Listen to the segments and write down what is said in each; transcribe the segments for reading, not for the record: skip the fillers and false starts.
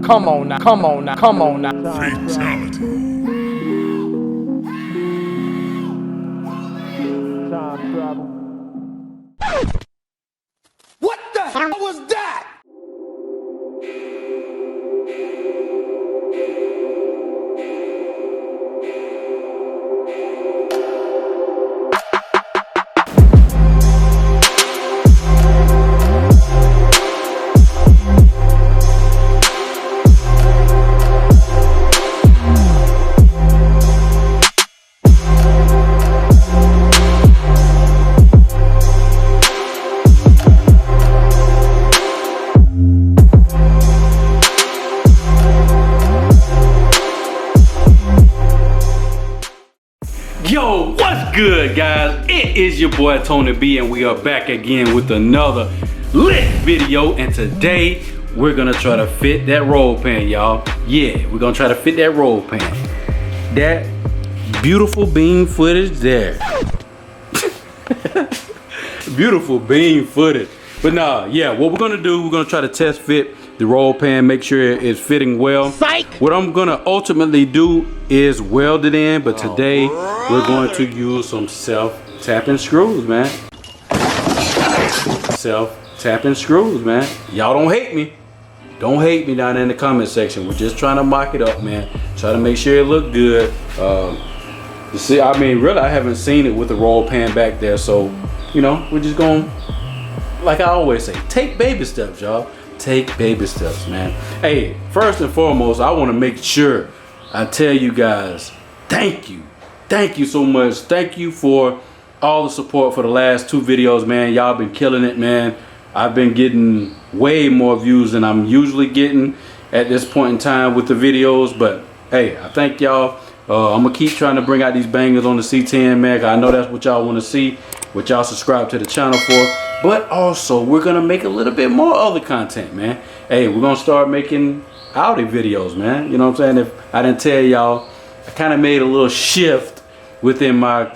come on now, come on now, come on now. Fatality. Time travel. What the hell was that? Yo, what's good, guys? It is your boy Tony B, and we are back again with another lit video. And today we're gonna try to fit that roll pan, y'all. Yeah, we're gonna try to fit that roll pan. That beautiful beam footage there. Beautiful beam footage. But nah, yeah, what we're gonna do, we're gonna try to test fit the roll pan, make sure it's fitting well. Psych! What I'm gonna ultimately do is weld it in, but today we're going to use some self-tapping screws, man. Self-tapping screws, man. Y'all don't hate me. Don't hate me down in the comment section. We're just trying to mock it up, man. Try to make sure it look good. You see, I mean, really, I haven't seen it with the roll pan back there, so, you know, we're just going, like I always say, take baby steps, y'all. Take baby steps, man. Hey, first and foremost, I want to make sure I tell you guys, thank you. Thank you so much. Thank you for all the support for the last 2 videos, man. Y'all been killing it, man. I've been getting way more views than I'm usually getting at this point in time with the videos. But hey, I thank y'all. I'm gonna keep trying to bring out these bangers on the C10, man. 'Cause I know that's what y'all want to see, what y'all subscribe to the channel for. But also, we're gonna make a little bit more other content, man. Hey, we're gonna start making Audi videos, man. You know what I'm saying? If I didn't tell y'all, I kind of made a little shift within my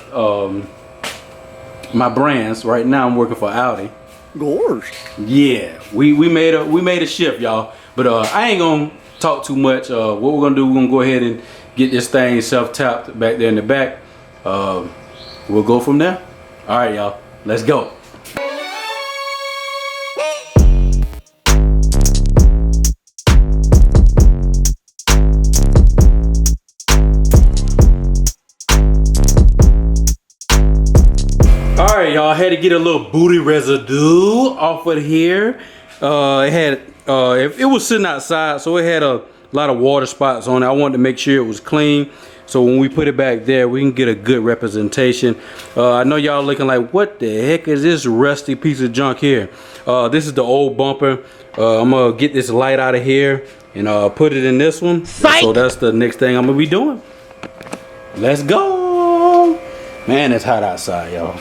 my brands. Right now, I'm working for Audi. Gosh. Yeah, we made a shift, y'all. But I ain't gonna talk too much. What we're gonna do, we're gonna go ahead and get this thing self-tapped back there in the back. We'll go from there. All right, y'all. Let's go. Alright, y'all, had to get a little booty residue off of here. It was sitting outside, so it had a lot of water spots on it. I wanted to make sure it was clean, so when we put it back there, we can get a good representation. I know y'all looking like, what the heck is this rusty piece of junk here? This is the old bumper. I'm gonna get this light out of here and put it in this one. Psych! So that's the next thing I'm gonna be doing. Let's go. Man, it's hot outside, y'all.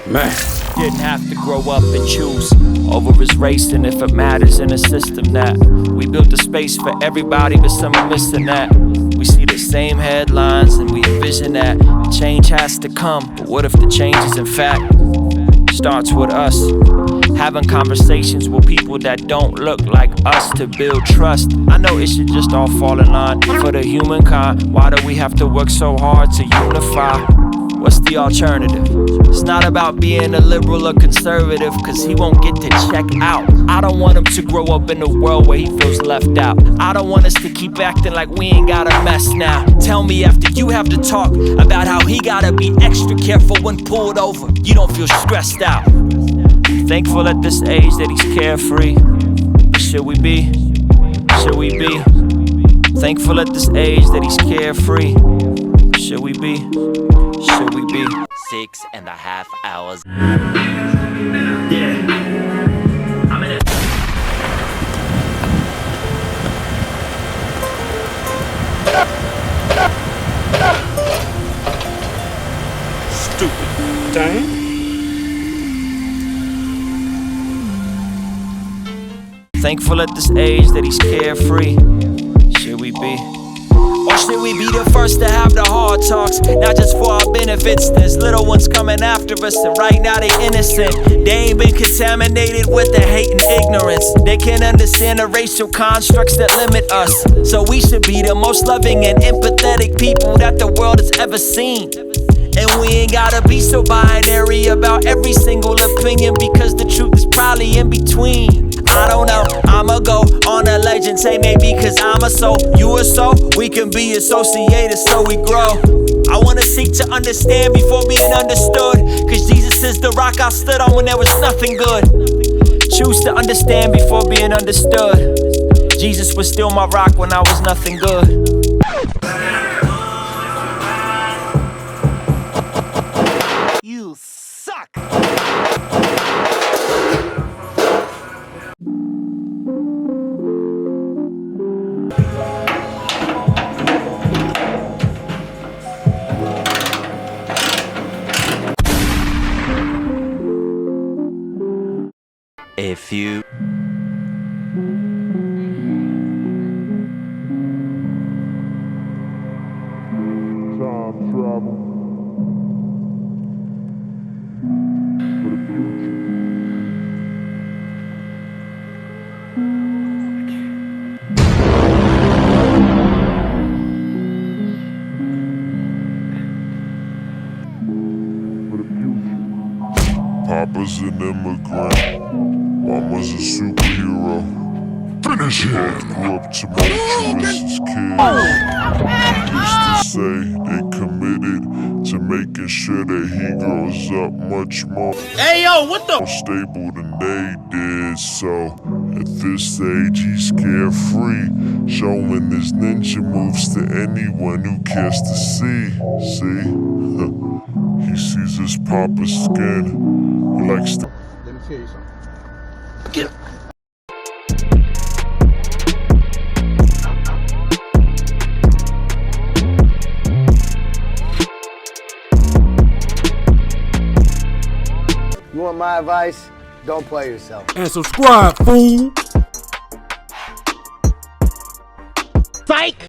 Man. Didn't have to grow up and choose over his race, and if it matters in a system that we built a space for everybody, but some are missing that. We see the same headlines and we envision that change has to come, but what if the change is in fact starts with us having conversations with people that don't look like us to build trust? I know it should just all fall in line for the humankind. Why do we have to work so hard to unify? What's the alternative? It's not about being a liberal or conservative, cause he won't get to check out. I don't want him to grow up in a world where he feels left out. I don't want us to keep acting like we ain't got a mess now. Tell me after you have to talk about how he gotta be extra careful when pulled over, you don't feel stressed out. Thankful at this age that he's carefree. Should we be? Should we be? Thankful at this age that he's carefree. Should we be? Should we be? 6.5 hours. Yeah. I'm in it. Stupid. Dang. Thankful at this age that he's carefree. Should we be? Or should we be the first to have the hard talks? Not just for our benefits. There's little ones coming after us, and right now they innocent. They ain't been contaminated with the hate and ignorance. They can't understand the racial constructs that limit us. So we should be the most loving and empathetic people that the world has ever seen. And we ain't gotta be so binary about every single opinion, because the truth is probably in between. I don't know, I'ma go on a legend, say maybe cause I'm a soul, you a soul. We can be associated so we grow. I wanna seek to understand before being understood, cause Jesus is the rock I stood on when there was nothing good. Choose to understand before being understood. Jesus was still my rock when I was nothing good. You suck! A few Papa's an immigrant, Mama's a superhero. Finish him! Grew up tumultuous as kids. Used to say they committed to making sure that he grows up much more stable than they did. So at this age he's carefree, showing his ninja moves to anyone who cares to see. See? He sees his papa's skin. He likes to. Let me tell you something. You want my advice? Don't play yourself. And subscribe, fool. psych!